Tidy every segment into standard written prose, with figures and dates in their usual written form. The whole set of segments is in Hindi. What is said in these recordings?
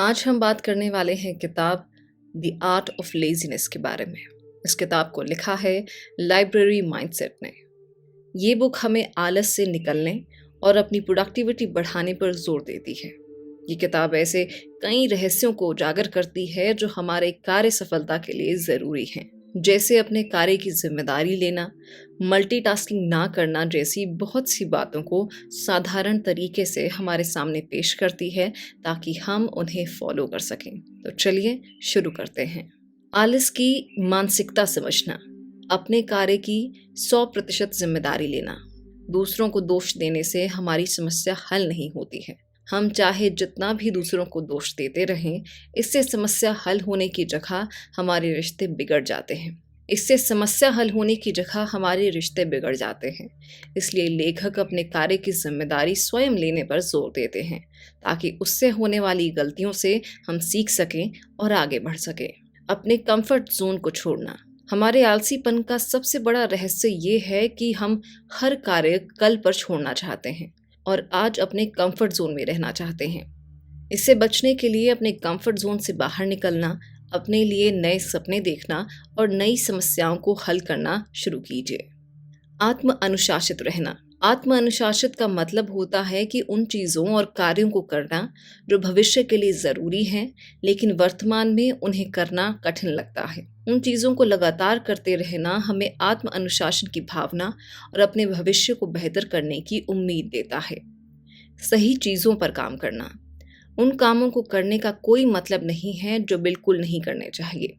आज हम बात करने वाले हैं किताब द आर्ट ऑफ लेज़ीनेस के बारे में। इस किताब को लिखा है लाइब्रेरी माइंडसेट ने। ये बुक हमें आलस से निकलने और अपनी प्रोडक्टिविटी बढ़ाने पर जोर देती है। ये किताब ऐसे कई रहस्यों को उजागर करती है जो हमारे कार्य सफलता के लिए ज़रूरी हैं, जैसे अपने कार्य की जिम्मेदारी लेना, मल्टीटास्किंग ना करना जैसी बहुत सी बातों को साधारण तरीके से हमारे सामने पेश करती है ताकि हम उन्हें फॉलो कर सकें। तो चलिए शुरू करते हैं। आलस की मानसिकता समझना, अपने कार्य की 100% जिम्मेदारी लेना। दूसरों को दोष देने से हमारी समस्या हल नहीं होती है। हम चाहे जितना भी दूसरों को दोष देते रहें, इससे समस्या हल होने की जगह हमारे रिश्ते बिगड़ जाते हैं। इसलिए लेखक अपने कार्य की जिम्मेदारी स्वयं लेने पर जोर देते हैं ताकि उससे होने वाली गलतियों से हम सीख सकें और आगे बढ़ सकें। अपने कंफर्ट जोन को छोड़ना। हमारे आलसीपन का सबसे बड़ा रहस्य ये है कि हम हर कार्य कल पर छोड़ना चाहते हैं और आज अपने कंफर्ट जोन में रहना चाहते हैं। इससे बचने के लिए अपने कंफर्ट जोन से बाहर निकलना, अपने लिए नए सपने देखना और नई समस्याओं को हल करना शुरू कीजिए। आत्म अनुशासित रहना। आत्म अनुशासित का मतलब होता है कि उन चीज़ों और कार्यों को करना जो भविष्य के लिए ज़रूरी हैं, लेकिन वर्तमान में उन्हें करना कठिन लगता है। उन चीज़ों को लगातार करते रहना हमें आत्म अनुशासन की भावना और अपने भविष्य को बेहतर करने की उम्मीद देता है। सही चीज़ों पर काम करना। उन कामों को करने का कोई मतलब नहीं है जो बिल्कुल नहीं करने चाहिए।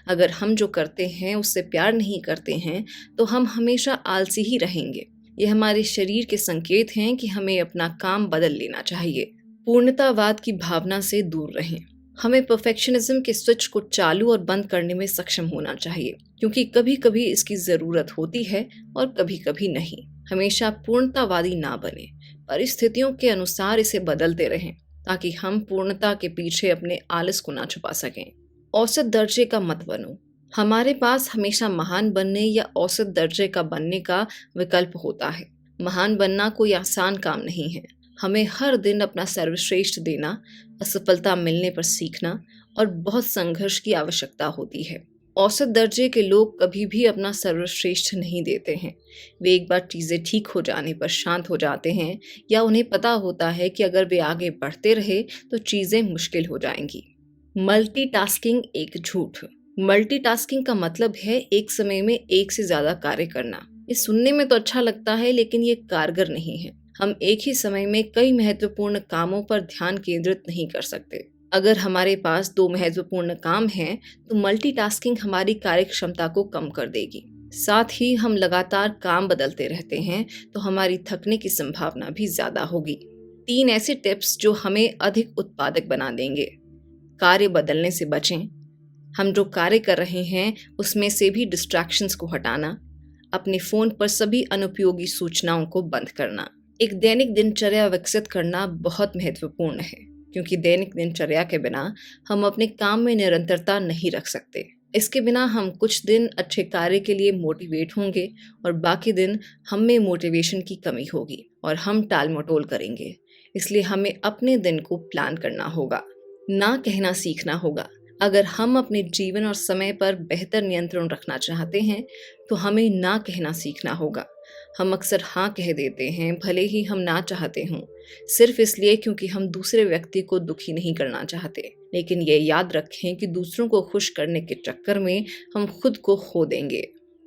अगर हम जो करते हैं उससे प्यार नहीं करते हैं तो हम हमेशा आलसी ही रहेंगे। ये हमारे शरीर के संकेत हैं कि हमें अपना काम बदल लेना चाहिए। पूर्णतावाद की भावना से दूर रहें। हमें परफेक्शनिज्म के स्विच को चालू और बंद करने में सक्षम होना चाहिए, क्योंकि कभी कभी इसकी ज़रूरत होती है और कभी कभी नहीं। हमेशा पूर्णतावादी ना बने, परिस्थितियों के अनुसार इसे बदलते रहें ताकि हम पूर्णता के पीछे अपने आलस को ना छुपा सकें। औसत दर्जे का मत बनो। हमारे पास हमेशा महान बनने या औसत दर्जे का बनने का विकल्प होता है। महान बनना कोई आसान काम नहीं है। हमें हर दिन अपना सर्वश्रेष्ठ देना, असफलता मिलने पर सीखना और बहुत संघर्ष की आवश्यकता होती है। औसत दर्जे के लोग कभी भी अपना सर्वश्रेष्ठ नहीं देते हैं। वे एक बार चीज़ें ठीक हो जाने पर शांत हो जाते हैं या उन्हें पता होता है कि अगर वे आगे बढ़ते रहे तो चीज़ें मुश्किल हो जाएंगी। मल्टीटास्किंग एक झूठ। मल्टीटास्किंग का मतलब है एक समय में एक से ज़्यादा कार्य करना। ये सुनने में तो अच्छा लगता है, लेकिन ये कारगर नहीं है। हम एक ही समय में कई महत्वपूर्ण कामों पर ध्यान केंद्रित नहीं कर सकते। अगर हमारे पास 2 महत्वपूर्ण काम हैं, तो मल्टीटास्किंग हमारी कार्य क्षमता को कम कर देगी। साथ ही हम लगातार काम बदलते रहते हैं तो हमारी थकने की संभावना भी ज़्यादा होगी। 3 ऐसे टिप्स जो हमें अधिक उत्पादक बना देंगे। कार्य बदलने से बचें। हम जो कार्य कर रहे हैं उसमें से भी डिस्ट्रैक्शंस को हटाना। अपने फ़ोन पर सभी अनुपयोगी सूचनाओं को बंद करना। एक दैनिक दिनचर्या विकसित करना बहुत महत्वपूर्ण है, क्योंकि दैनिक दिनचर्या के बिना हम अपने काम में निरंतरता नहीं रख सकते। इसके बिना हम कुछ दिन अच्छे कार्य के लिए मोटिवेट होंगे और बाकी दिन हम में मोटिवेशन की कमी होगी और हम टाल मटोल करेंगे। इसलिए हमें अपने दिन को प्लान करना होगा। ना कहना सीखना होगा। अगर हम अपने जीवन और समय पर बेहतर नियंत्रण रखना चाहते हैं तो हमें ना कहना सीखना होगा। हम अक्सर हाँ कह देते हैं, भले ही हम ना चाहते हों, सिर्फ इसलिए क्योंकि हम दूसरे व्यक्ति को दुखी नहीं करना चाहते। लेकिन ये याद रखें कि दूसरों को खुश करने के चक्कर में हम खुद को खो देंगे।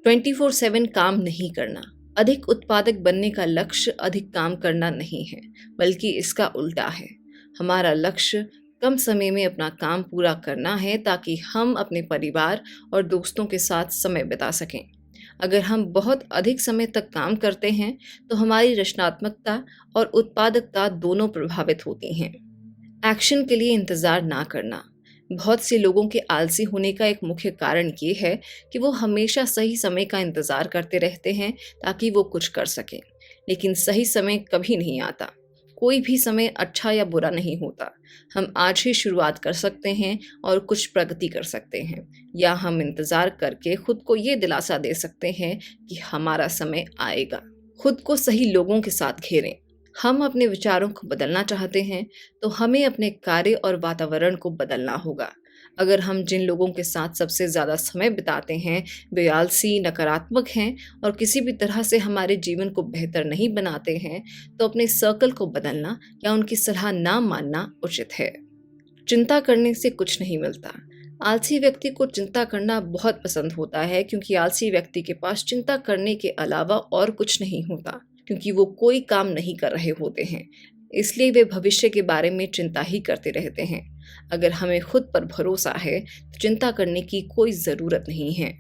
24/7 काम नहीं करना। अधिक उत्पादक बनने का लक्ष्य अधिक काम करना नहीं है, बल्कि इसका उल्टा है। हमारा लक्ष्य कम समय में अपना काम पूरा करना है ताकि हम अपने परिवार और दोस्तों के साथ समय बिता सकें। अगर हम बहुत अधिक समय तक काम करते हैं तो हमारी रचनात्मकता और उत्पादकता दोनों प्रभावित होती हैं। एक्शन के लिए इंतज़ार ना करना। बहुत से लोगों के आलसी होने का एक मुख्य कारण ये है कि वो हमेशा सही समय का इंतज़ार करते रहते हैं ताकि वो कुछ कर सकें, लेकिन सही समय कभी नहीं आता। कोई भी समय अच्छा या बुरा नहीं होता। हम आज ही शुरुआत कर सकते हैं और कुछ प्रगति कर सकते हैं, या हम इंतज़ार करके खुद को ये दिलासा दे सकते हैं कि हमारा समय आएगा। खुद को सही लोगों के साथ घेरें। हम अपने विचारों को बदलना चाहते हैं तो हमें अपने कार्य और वातावरण को बदलना होगा। अगर हम जिन लोगों के साथ सबसे ज़्यादा समय बिताते हैं वे आलसी, नकारात्मक हैं और किसी भी तरह से हमारे जीवन को बेहतर नहीं बनाते हैं, तो अपने सर्कल को बदलना या उनकी सलाह ना मानना उचित है। चिंता करने से कुछ नहीं मिलता। आलसी व्यक्ति को चिंता करना बहुत पसंद होता है, क्योंकि आलसी व्यक्ति के पास चिंता करने के अलावा और कुछ नहीं होता, क्योंकि वो कोई काम नहीं कर रहे होते हैं। इसलिए वे भविष्य के बारे में चिंता ही करते रहते हैं। अगर हमें खुद पर भरोसा है तो चिंता करने की कोई ज़रूरत नहीं है।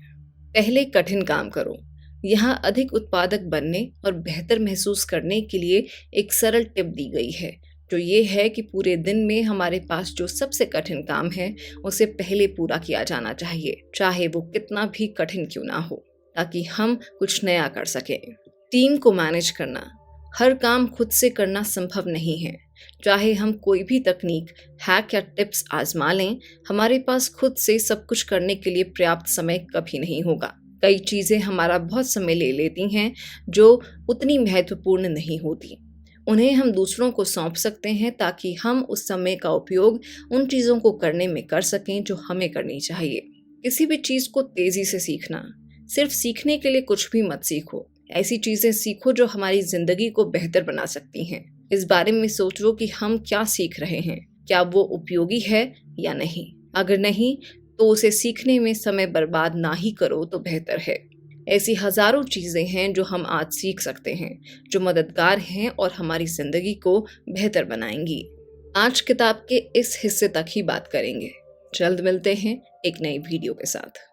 पहले कठिन काम करो। यहाँ अधिक उत्पादक बनने और बेहतर महसूस करने के लिए एक सरल टिप दी गई है, जो ये है कि पूरे दिन में हमारे पास जो सबसे कठिन काम है उसे पहले पूरा किया जाना चाहिए, चाहे वो कितना भी कठिन क्यों ना हो, ताकि हम कुछ नया कर सकें। टीम को मैनेज करना। हर काम खुद से करना संभव नहीं है। चाहे हम कोई भी तकनीक, हैक या टिप्स आजमा लें, हमारे पास खुद से सब कुछ करने के लिए पर्याप्त समय कभी नहीं होगा। कई चीज़ें हमारा बहुत समय ले लेती हैं जो उतनी महत्वपूर्ण नहीं होती। उन्हें हम दूसरों को सौंप सकते हैं ताकि हम उस समय का उपयोग उन चीज़ों को करने में कर सकें जो हमें करनी चाहिए। किसी भी चीज़ को तेज़ी से सीखना। सिर्फ सीखने के लिए कुछ भी मत सीखो। ऐसी चीज़ें सीखो जो हमारी ज़िंदगी को बेहतर बना सकती हैं। इस बारे में सोचो कि हम क्या सीख रहे हैं, क्या वो उपयोगी है या नहीं। अगर नहीं, तो उसे सीखने में समय बर्बाद ना ही करो तो बेहतर है। ऐसी हज़ारों चीज़ें हैं जो हम आज सीख सकते हैं, जो मददगार हैं और हमारी ज़िंदगी को बेहतर बनाएंगी। आज किताब के इस हिस्से तक ही बात करेंगे। जल्द मिलते हैं एक नई वीडियो के साथ।